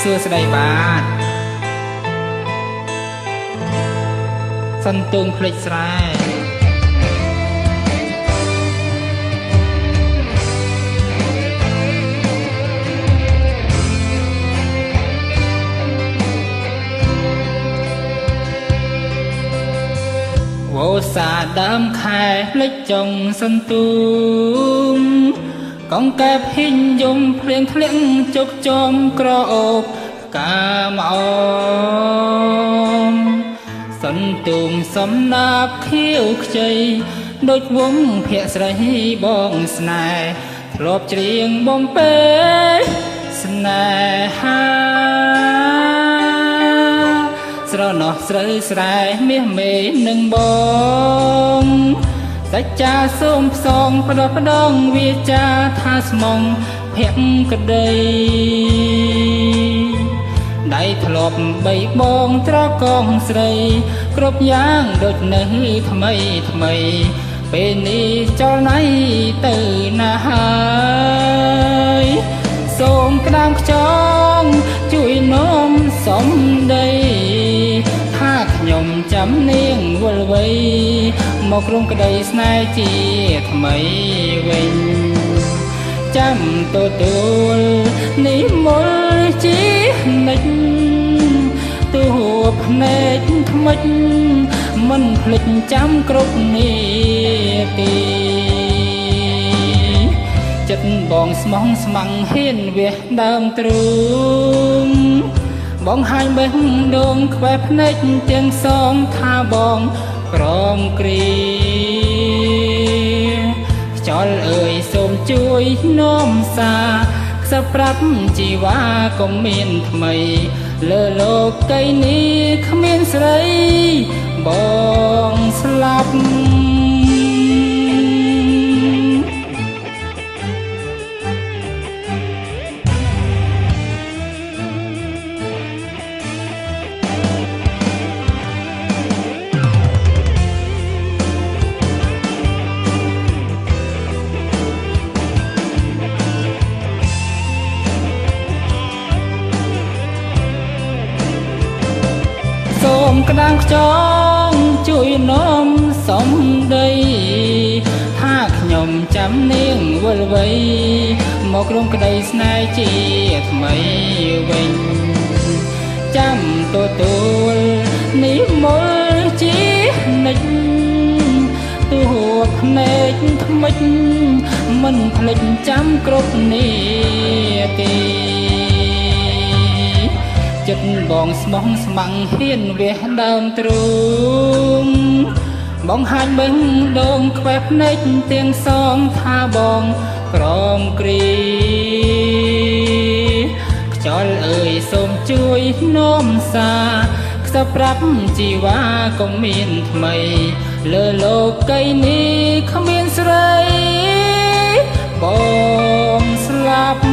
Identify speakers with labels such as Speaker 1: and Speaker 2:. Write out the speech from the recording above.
Speaker 1: សួស្តីបាទសន្ទូងភ្លេចស្រែវោសាដើមខែភ្លេចចុងសន្ទូងកងកែបហ៊ីងយំភ្លៀងធ្លាក់ជុកចោមក្រអូបកាមអមសន្ទូងសំណាបខៀវខ្ចីដូចវងភ័ក្រស្រីបងស្នេហ៍ធ្លាប់ច្រៀងបំពេស្នេហាស្រណោះស្រូវស្រែមាសមេនឹងបងសច្ចាសូមផ្សងផ្ដោះផ្ដងវាចាថាស្មងភក្តីដៃធ្លាប់បីបងត្រកងស្រីគ្រប់យ៉ាងដូចនៅថ្មីថ្មីពេលនេះចលណៃទៅណាហើយសូមក្តាមខ្ចងជួយនោមសំដីថាខ្ញុំចាំនាងវល់វ័យមកក្រុមក្តីស្នេហ៍ជាថ្មីវិញចាំទទួលនិមលជានិច្ចទូភ្នែកថ្មិចមិនភ្លេចចាំគ្រប់នាទីចិត្តបងស្មងស្មាំងហ៊ានវះដើមទ្រូងបងហាញបេះដូងខ្វែភ្នែកទាំងសងថាបងក្រមគ្រាខ្យល់អើយសូមជួយនោមសាខ្សឹបប្រាប់ជីវ៉ាក៏មានថ្មីលើលោកីនេះគ្មានស្រីបងស្លាប់សូមក្តាមខ្ចងជួយនោមសំដីថាខ្ញុំចាំនាងវល់វ័យមកក្រុមក្តីស្នេហ៍ជាថ្មីវិញចាំទទួលនិមលជានិច្ចទូភ្នែកថ្មិចមិនភ្លេចចាំគ្រប់នាទីចិត្តបងស្មងស្មាំងហ៊ានវះដើមទ្រូងបងហាញបេះដូងខ្វែភ្នែកទាំងសងថាបងក្រមគ្រាខ្យល់អើយសូមជួយនោមសាខ្សឹបប្រាប់ជីវ៉ាក៏មានថ្មីលើលោកីនេះគ្មានស្រីបងស្លាប់